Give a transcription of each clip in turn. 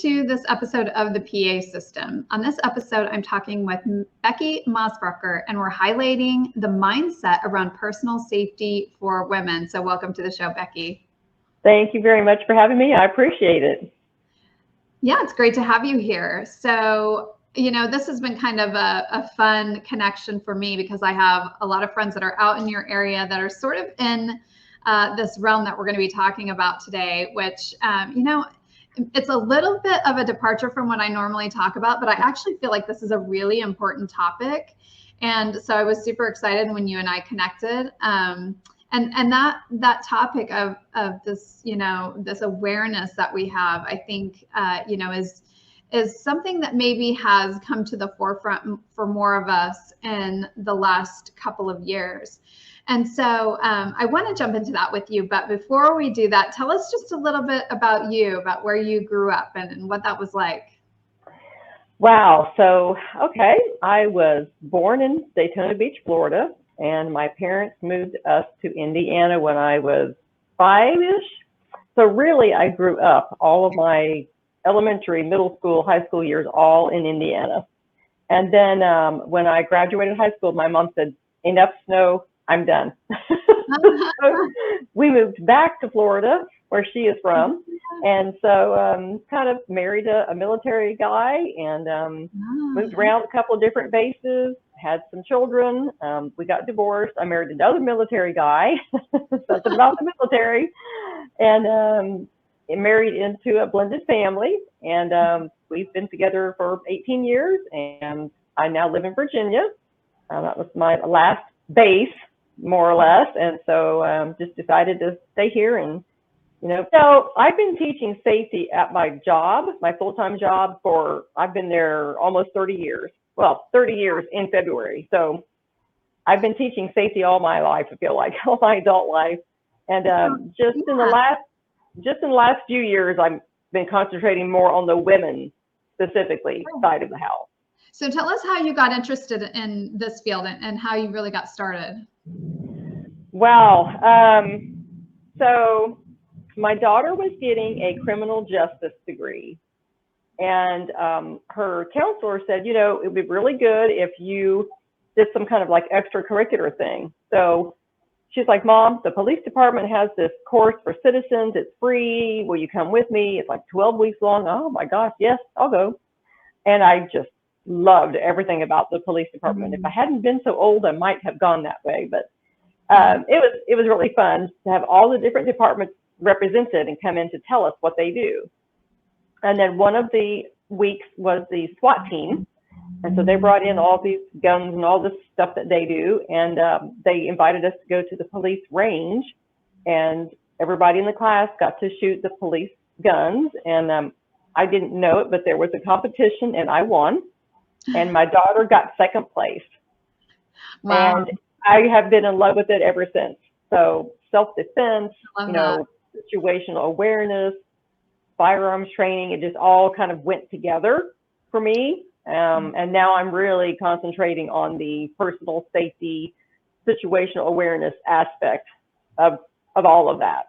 to this episode of the PA System. On this episode, I'm talking with Becky Mosbrucker, and we're highlighting the mindset around personal safety for women. So welcome to the show, Becky. Thank you very much for having me. I appreciate it. Yeah, it's great to have you here. So, this has been kind of a fun connection for me because I have a lot of friends that are out in your area that are sort of in this realm that we're going to be talking about today, which, it's a little bit of a departure from what I normally talk about, but I actually feel like this is a really important topic. And so I was super excited when you and I connected. And that topic of this, this awareness that we have, I think, is something that maybe has come to the forefront for more of us in the last couple of years. And so I want to jump into that with you. But before we do that, tell us just a little bit about you, about where you grew up and what that was like. Wow. So, okay. I was born in Daytona Beach, Florida, and my parents moved us to Indiana when I was 5-ish. So really, I grew up all of my elementary, middle school, high school years, all in Indiana. And then when I graduated high school, my mom said, enough snow, I'm done. So we moved back to Florida, where she is from. And so kind of married a military guy and moved around a couple of different bases, had some children. We got divorced. I married another military guy, something about the military, and married into a blended family. And we've been together for 18 years, and I now live in Virginia. That was my last base, more or less. And so just decided to stay here. And, so I've been teaching safety at my job, my full-time job I've been there almost 30 years. Well, 30 years in February. So I've been teaching safety all my life, I feel like, all my adult life. And just in the last few years, I've been concentrating more on the women specifically side of the house. So tell us how you got interested in this field and how you really got started. Wow. So my daughter was getting a criminal justice degree, and her counselor said, it would be really good if you did some kind of like extracurricular thing. So she's like, Mom, the police department has this course for citizens. It's free. Will you come with me? It's like 12 weeks long. Oh my gosh, yes, I'll go. And I just loved everything about the police department. If I hadn't been so old, I might have gone that way. But it was really fun to have all the different departments represented and come in to tell us what they do. And then one of the weeks was the SWAT team. And so they brought in all these guns and all this stuff that they do. And they invited us to go to the police range. And everybody in the class got to shoot the police guns. And I didn't know it, but there was a competition and I won. And my daughter got second place. Wow. And I have been in love with it ever since. So self-defense, situational awareness, firearms training, it just all kind of went together for me. And now I'm really concentrating on the personal safety, situational awareness aspect of all of that.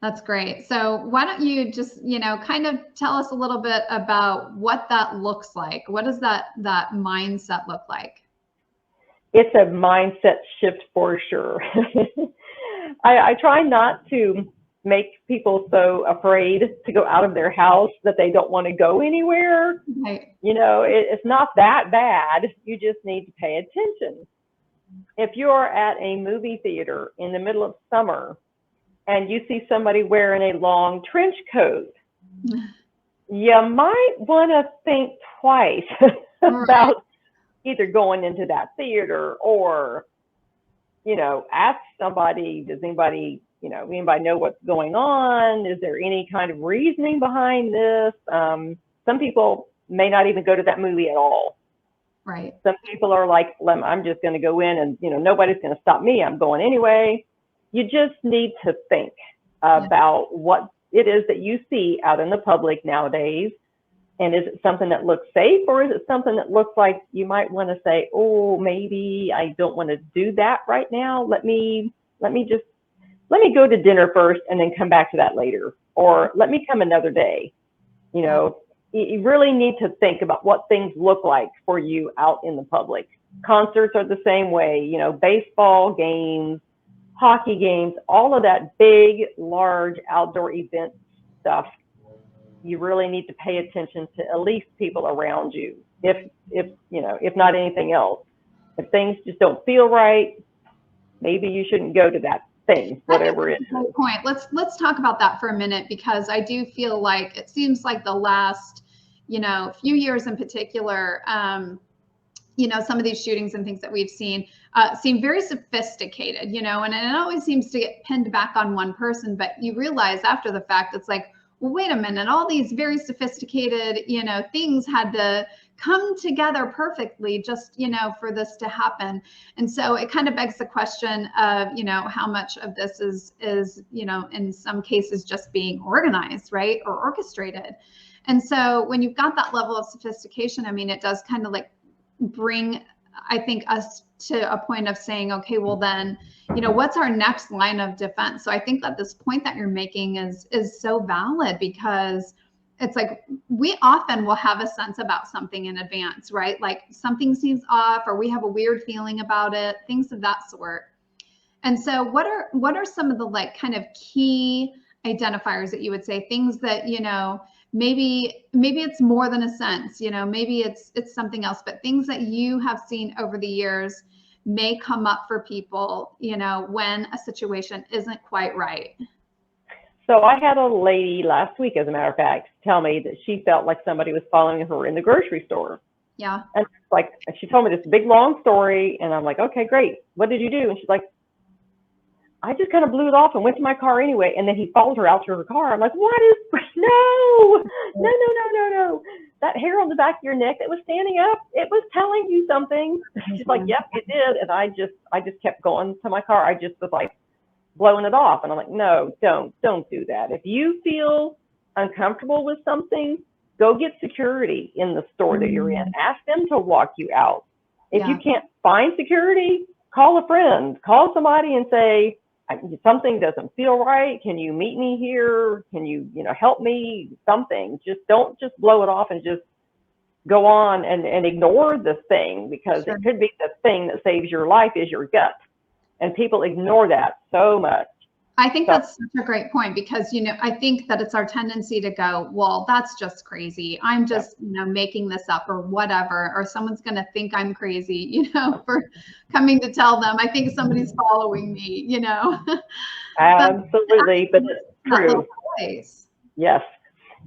That's great. So why don't you just, kind of tell us a little bit about what that looks like? What does that mindset look like? It's a mindset shift for sure. I try not to make people so afraid to go out of their house that they don't want to go anywhere. Right. It's not that bad. You just need to pay attention. If you're at a movie theater in the middle of summer and you see somebody wearing a long trench coat, you might want to think twice about either going into that theater or, ask somebody, does anybody know what's going on? Is there any kind of reasoning behind this? Some people may not even go to that movie at all. Right. Some people are like, I'm just going to go in and, nobody's going to stop me. I'm going anyway. You just need to think about what it is that you see out in the public nowadays. And is it something that looks safe, or is it something that looks like you might want to say, oh, maybe I don't want to do that right now. Let me go to dinner first and then come back to that later, or let me come another day. You know, you really need to think about what things look like for you out in the public. Concerts are the same way, you know, baseball games, hockey games, all of that big, large outdoor event stuff. You really need to pay attention to at least people around you, if you know, if not anything else. If things just don't feel right, maybe you shouldn't go to that thing, whatever it is. That's a great point. Let's talk about that for a minute, because I do feel like it seems like the last, you know, few years in particular, you know, some of these shootings and things that we've seen seem very sophisticated, you know, and it always seems to get pinned back on one person. But you realize after the fact, it's like, well, wait a minute, all these very sophisticated, you know, things had to come together perfectly just, you know, for this to happen. And so it kind of begs the question of, you know, how much of this is, you know, in some cases just being organized, right, or orchestrated. And so when you've got that level of sophistication, I mean, it does kind of like bring, I think, us to a point of saying, okay, well then, you know, what's our next line of defense? So I think that this point that you're making is so valid, because it's like we often will have a sense about something in advance, right? Like something seems off, or we have a weird feeling about it, things of that sort. And so what are some of the like kind of key identifiers that you would say, things that, you know, maybe it's more than a sense, you know, maybe it's something else, but things that you have seen over the years may come up for people, you know, when a situation isn't quite right? So I had a lady last week, as a matter of fact, tell me that she felt like somebody was following her in the grocery store. Yeah. And like, she told me this big long story, and I'm like, okay, great. What did you do? And she's like, I just kind of blew it off and went to my car anyway. And then he followed her out to her car. I'm like, what is, no. That hair on the back of your neck that was standing up, it was telling you something. She's like, yep, it did. And I just kept going to my car. I just was like blowing it off. And I'm like, no, don't do that. If you feel uncomfortable with something, go get security in the store that you're in. Ask them to walk you out. If you can't find security, call a friend, call somebody and say, something doesn't feel right. Can you meet me here? Can you, help me? Something. Just don't just blow it off and just go on and ignore the thing, because it could be the thing that saves your life is your gut. And people ignore that so much. I think that's such a great point, because, I think that it's our tendency to go, well, that's just crazy. I'm just, making this up or whatever, or someone's going to think I'm crazy, for coming to tell them. I think somebody's following me, Absolutely, but it's true. Yes.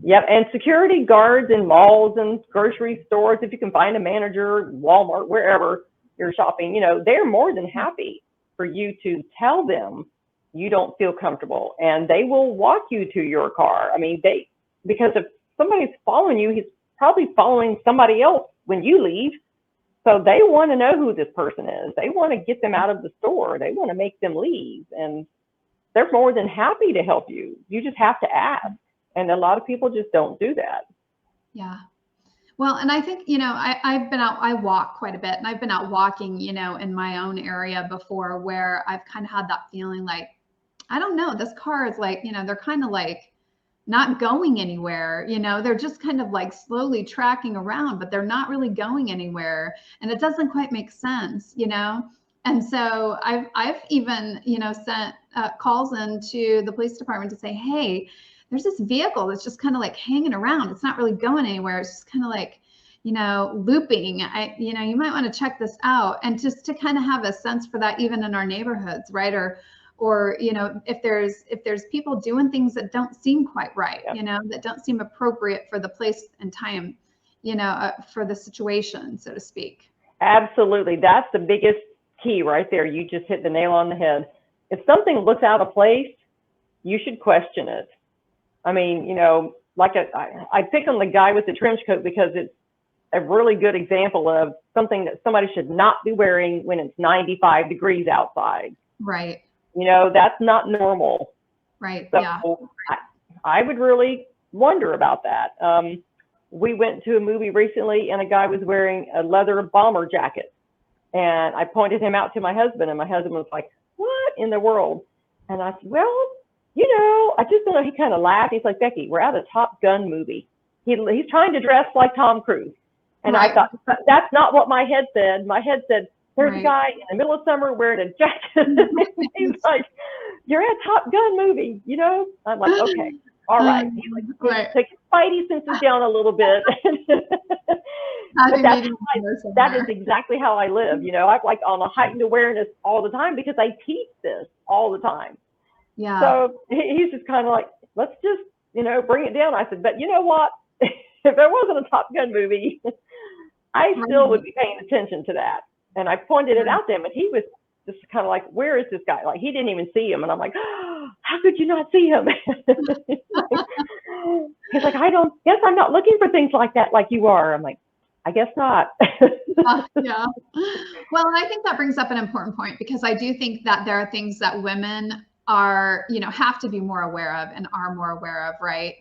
Yep. And security guards in malls and grocery stores, if you can find a manager, Walmart, wherever you're shopping, they're more than happy for you to tell them you don't feel comfortable, and they will walk you to your car. I mean, because if somebody's following you, he's probably following somebody else when you leave. So they want to know who this person is. They want to get them out of the store. They want to make them leave, and they're more than happy to help you. You just have to ask. And a lot of people just don't do that. Yeah. Well, and I think, I've been out, I walk quite a bit, and I've been out walking, in my own area before, where I've kind of had that feeling like, I don't know, this car is like, they're kind of like not going anywhere, they're just kind of like slowly tracking around, but they're not really going anywhere. And it doesn't quite make sense, And so I've even, sent calls into the police department to say, hey, there's this vehicle that's just kind of like hanging around. It's not really going anywhere. It's just kind of like, looping. You might want to check this out, and just to kind of have a sense for that, even in our neighborhoods, right? Or if there's people doing things that don't seem quite right, that don't seem appropriate for the place and time, for the situation, so to speak. Absolutely. That's the biggest key right there. You just hit the nail on the head. If something looks out of place, you should question it. I mean, like I pick on the guy with the trench coat because it's a really good example of something that somebody should not be wearing when it's 95 degrees outside. Right. That's not normal. Right. So yeah. I would really wonder about that. We went to a movie recently, and a guy was wearing a leather bomber jacket. And I pointed him out to my husband, and my husband was like, what in the world? And I said, well, I just don't know. He kind of laughed. He's like, Becky, we're at a Top Gun movie. he's trying to dress like Tom Cruise. And I thought, that's not what my head said. My head said, there's a guy in the middle of summer wearing a jacket. He's like, you're in a Top Gun movie, you know? I'm like, okay, all right. He's like, take his spidey senses down a little bit. But that is exactly how I live. You know, I'm like on a heightened awareness all the time because I teach this all the time. Yeah. So he's just kind of like, let's just, you know, bring it down. I said, but you know what? If there wasn't a Top Gun movie, I still would be paying attention to that. And I pointed it out to him, and he was just kind of like, where is this guy? Like, he didn't even see him. And I'm like, oh, how could you not see him? He's like, guess I'm not looking for things like that like you are. I'm like, I guess not. Yeah. Well, I think that brings up an important point, because I do think that there are things that women are, you know, have to be more aware of and are more aware of, right?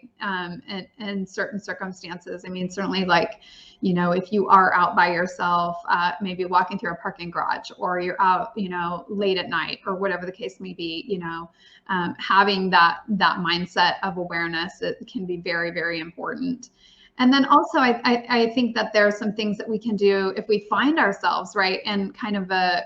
In certain circumstances. I mean, certainly, like, you know, if you are out by yourself, maybe walking through a parking garage, or you're out, you know, late at night, or whatever the case may be, you know, having that mindset of awareness, it can be very, very important. And then also, I think that there are some things that we can do if we find ourselves, right, in kind of a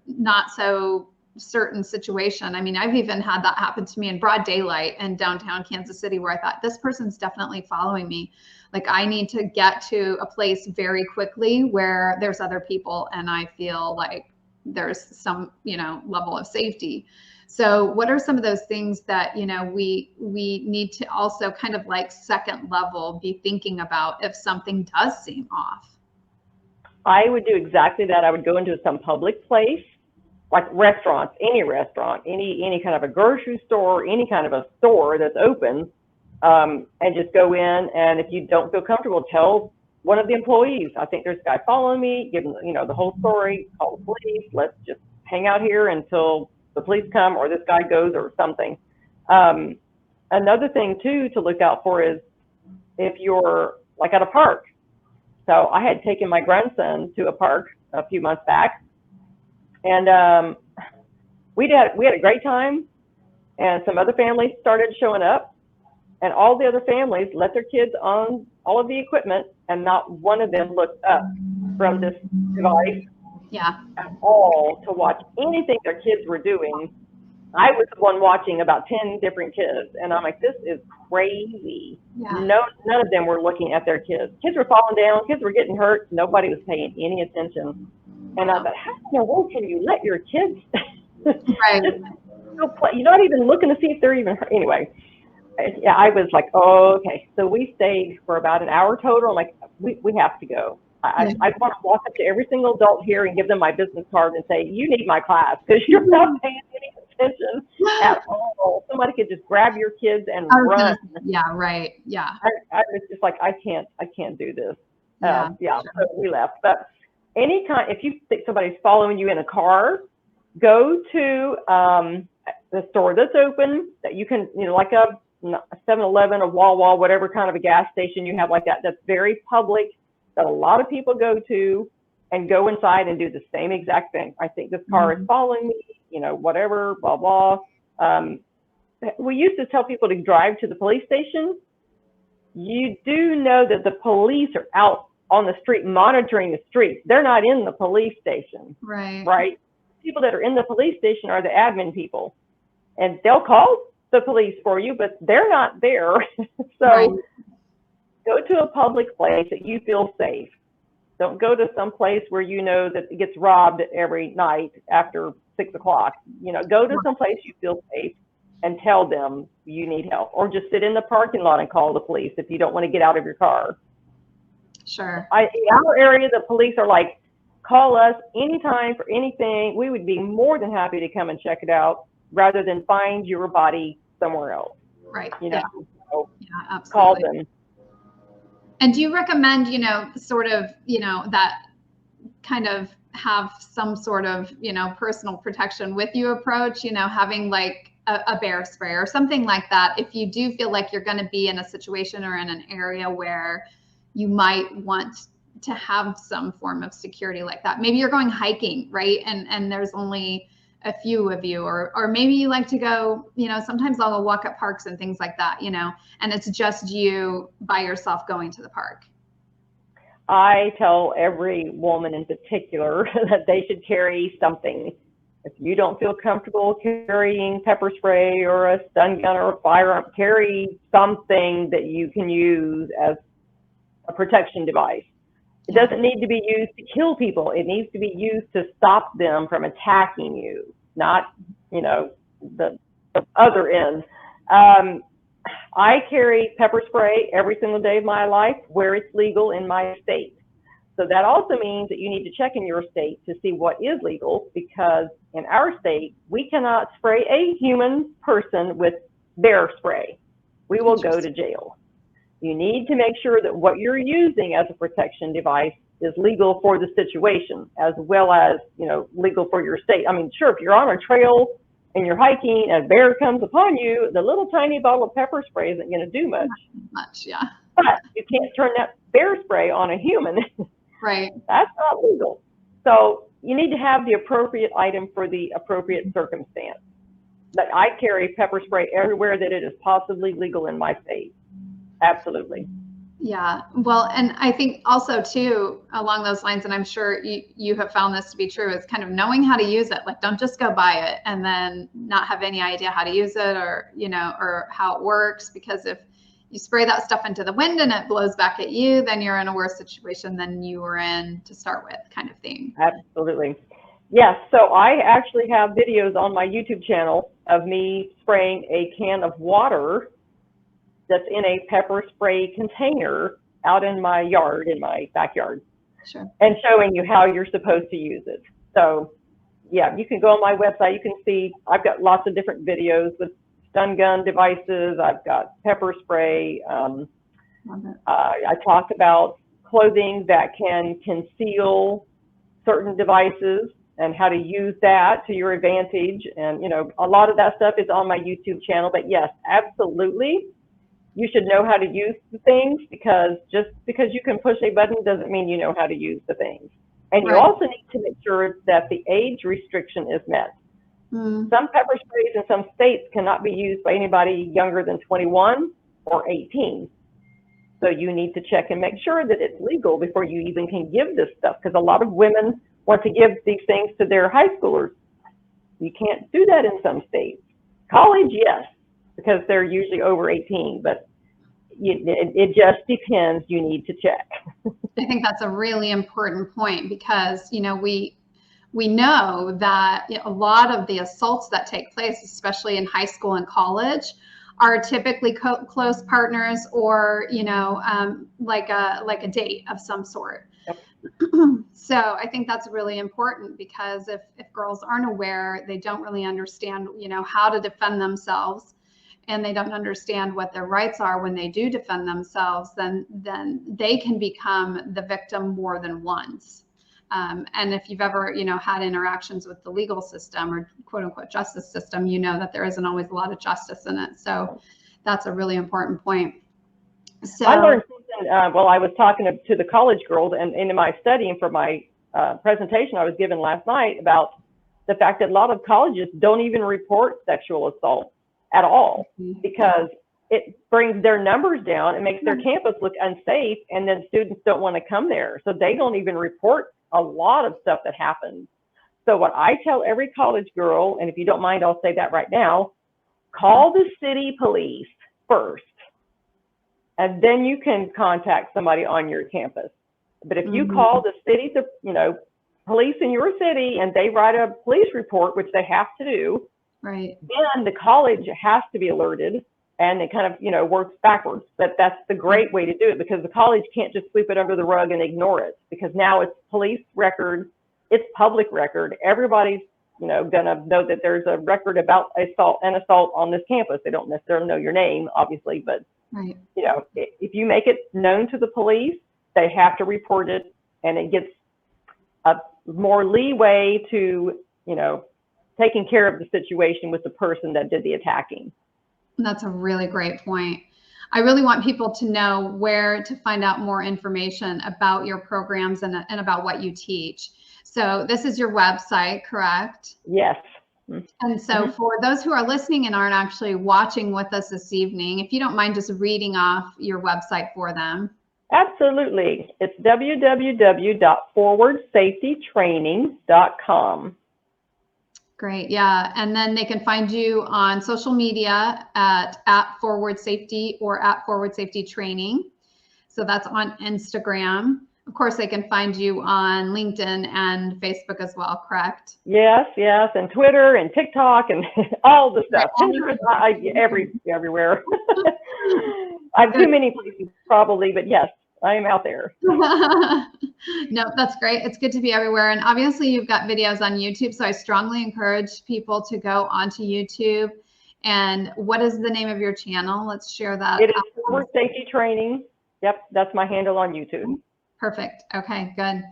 not so certain situation. I mean, I've even had that happen to me in broad daylight in downtown Kansas City, where I thought, this person's definitely following me. Like, I need to get to a place very quickly where there's other people and I feel like there's some, you know, level of safety. So what are some of those things that, you know, we need to also kind of like second level be thinking about if something does seem off? I would do exactly that. I would go into some public place, like restaurants, any restaurant, any kind of a grocery store, any kind of a store that's open, and just go in. And if you don't feel comfortable, tell one of the employees, I think there's a guy following me, give them, you know, the whole story, call the police, let's just hang out here until the police come or this guy goes or something. Another thing too to look out for is if you're like at a park. So I had taken my grandson to a park a few months back, and we had a great time, and some other families started showing up, and all the other families let their kids on all of the equipment, and not one of them looked up from this device at all to watch anything their kids were doing. I was the one watching about 10 different kids, and I'm like, this is crazy. None of them were looking at their kids. Kids were falling down, kids were getting hurt, nobody was paying any attention. And I thought, how in the world can you let your kids just go play? You're not even looking to see if they're even hurt. Anyway, yeah, I was like, oh, okay. So we stayed for about an hour total. I'm like, we have to go. I want to walk up to every single adult here and give them my business card and say, you need my class, because you're not paying any attention at all. Somebody could just grab your kids and run. Yeah, right. Yeah. I was just like, I can't do this. Sure. So we left. But anytime, if you think somebody's following you in a car, go to the store that's open that you can, you know, like a 7-Eleven, a Wawa, whatever kind of a gas station you have like that, that's very public, that a lot of people go to, and go inside and do the same exact thing. I think this car is following me, you know, whatever, blah, blah. We used to tell people to drive to the police station. You do know that the police are out on the street monitoring the streets. They're not in the police station. Right? People that are in the police station are the admin people, and they'll call the police for you, but they're not there. So go to a public place that you feel safe. Don't go to some place where you know that it gets robbed every night after 6 o'clock. You know, go to some place you feel safe and tell them you need help, or just sit in the parking lot and call the police if you don't want to get out of your car. Sure. In our area, the police are like, call us anytime for anything. We would be more than happy to come and check it out, rather than find your body somewhere else. Right. You know, so absolutely. Call them. And do you recommend, you know, sort of, you know, that kind of have some sort of, you know, personal protection with you approach, you know, having like a bear spray or something like that, if you do feel like you're going to be in a situation or in an area where you might want to have some form of security like that? Maybe you're going hiking, right? And there's only a few of you, or maybe you like to go, you know, sometimes I'll go walk at parks and things like that, you know, and it's just you by yourself going to the park. I tell every woman in particular that they should carry something. If you don't feel comfortable carrying pepper spray or a stun gun or a firearm, carry something that you can use as a protection device. It doesn't need to be used to kill people. It needs to be used to stop them from attacking you, not, you know, the other end. I carry pepper spray every single day of my life where it's legal in my state. So that also means that you need to check in your state to see what is legal, because in our state, we cannot spray a human person with bear spray. We will go to jail. You need to make sure that what you're using as a protection device is legal for the situation, as well as, you know, legal for your state. I mean, sure, if you're on a trail and you're hiking and a bear comes upon you, the little tiny bottle of pepper spray isn't going to do much. Yeah. But you can't turn that bear spray on a human. Right. That's not legal. So you need to have the appropriate item for the appropriate circumstance. But I carry pepper spray everywhere that it is possibly legal in my state. Absolutely. Yeah. Well, and I think also too, along those lines, and I'm sure you have found this to be true, is kind of knowing how to use it. Like, don't just go buy it and then not have any idea how to use it, or, you know, or how it works. Because if you spray that stuff into the wind and it blows back at you, then you're in a worse situation than you were in to start with, kind of thing. Absolutely. Yes. So I actually have videos on my YouTube channel of me spraying a can of water that's in a pepper spray container out in my yard, in my backyard. Sure. And showing you how you're supposed to use it. So yeah, you can go on my website. You can see I've got lots of different videos with stun gun devices. I've got pepper spray. I talk about clothing that can conceal certain devices and how to use that to your advantage. And, you know, a lot of that stuff is on my YouTube channel. But yes, absolutely. You should know how to use the things, because just because you can push a button doesn't mean you know how to use the things. And you also need to make sure that the age restriction is met. Some pepper sprays in some states cannot be used by anybody younger than 21 or 18. So you need to check and make sure that it's legal before you even can give this stuff, because a lot of women want to give these things to their high schoolers. You can't do that in some states. College, yes, because they're usually over 18, but it just depends. You need to check. I think that's a really important point, because, you know, we know that, you know, a lot of the assaults that take place, especially in high school and college, are typically close partners, or, you know, like a date of some sort. Yep. So I think that's really important, because if girls aren't aware, they don't really understand, you know, how to defend themselves, and they don't understand what their rights are when they do defend themselves, then they can become the victim more than once. And if you've ever, you know, had interactions with the legal system, or quote unquote justice system, you know that there isn't always a lot of justice in it. So that's a really important point. So I learned something while I was talking to the college girls, and in my studying for my presentation I was given last night, about the fact that a lot of colleges don't even report sexual assault at all, because it brings their numbers down. It makes their campus look unsafe, and then students don't want to come there. So they don't even report a lot of stuff that happens. So what I tell every college girl, and if you don't mind, I'll say that right now, call the city police first, and then you can contact somebody on your campus. But if you call the city, you know, police in your city, and they write a police report, which they have to do, right, then the college has to be alerted, and it kind of, you know, works backwards. But that's the great way to do it, because the college can't just sweep it under the rug and ignore it, because now it's police record, it's public record. Everybody's, you know, gonna know that there's a record about assault on this campus. They don't necessarily know your name, obviously, but right, you know, if you make it known to the police, they have to report it, and it gets a more leeway to, you know, taking care of the situation with the person that did the attacking. That's a really great point. I really want people to know where to find out more information about your programs and about what you teach. So this is your website, correct? Yes. And so for those who are listening and aren't actually watching with us this evening, if you don't mind just reading off your website for them. Absolutely. It's www.forwardsafetytraining.com. Great. Yeah. And then they can find you on social media at Forward Safety or at Forward Safety Training. So that's on Instagram. Of course, they can find you on LinkedIn and Facebook as well, correct? Yes, yes, and Twitter and TikTok and all the stuff. Pinterest, everywhere. I have too many places probably, but yes, I am out there. No, that's great. It's good to be everywhere. And obviously you've got videos on YouTube. So I strongly encourage people to go onto YouTube. And what is the name of your channel? Let's share that. It is Forward Safety Training. Yep, that's my handle on YouTube. Perfect. Okay, good.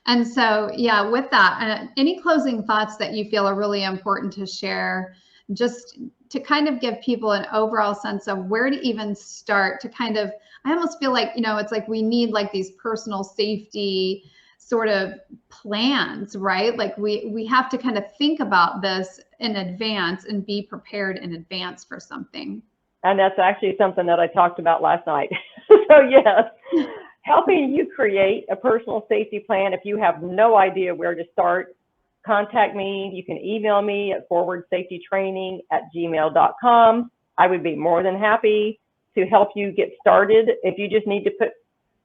And so, yeah, with that, any closing thoughts that you feel are really important to share, just to kind of give people an overall sense of where to even start to kind of, I almost feel like, it's like we need like these personal safety sort of plans, right? Like we have to kind of think about this in advance and be prepared in advance for something. And that's actually something that I talked about last night. So yes, helping you create a personal safety plan. If you have no idea where to start, contact me. You can email me at forwardsafetytraining@gmail.com. I would be more than happy to help you get started. If you just need to put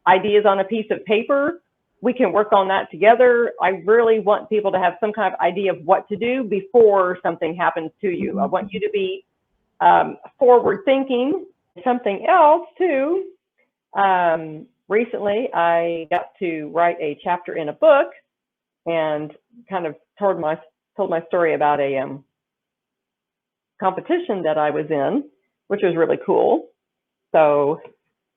ideas on a piece of paper, we can work on that together. I really want people to have some kind of idea of what to do before something happens to you. I want you to be forward thinking. Something else too. Recently, I got to write a chapter in a book and kind of told my story about a competition that I was in, which was really cool. So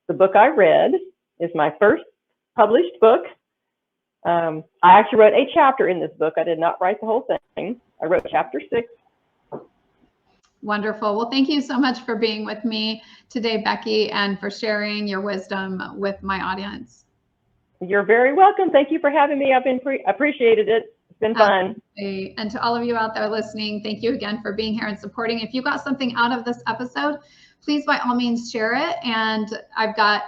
the book I read is my first published book. I actually wrote a chapter in this book. I did not write the whole thing. I wrote chapter 6. Wonderful. Well, thank you so much for being with me today, Becky, and for sharing your wisdom with my audience. You're very welcome. Thank you for having me. I've appreciated it. It's been fun. Absolutely. And to all of you out there listening, thank you again for being here and supporting. If you got something out of this episode, please by all means share it. And I've got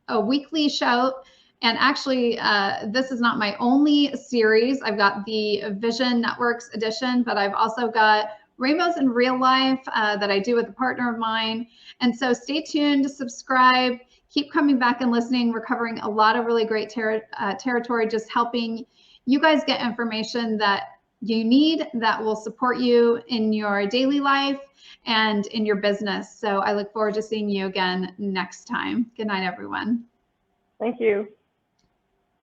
a weekly show. And actually, this is not my only series. I've got the Vision Networks edition, but I've also got Rainbows in Real Life that I do with a partner of mine. And so stay tuned, subscribe, keep coming back and listening. We're covering a lot of really great territory, just helping you guys get information that you need that will support you in your daily life and in your business. So I look forward to seeing you again next time. Good night, everyone. Thank you.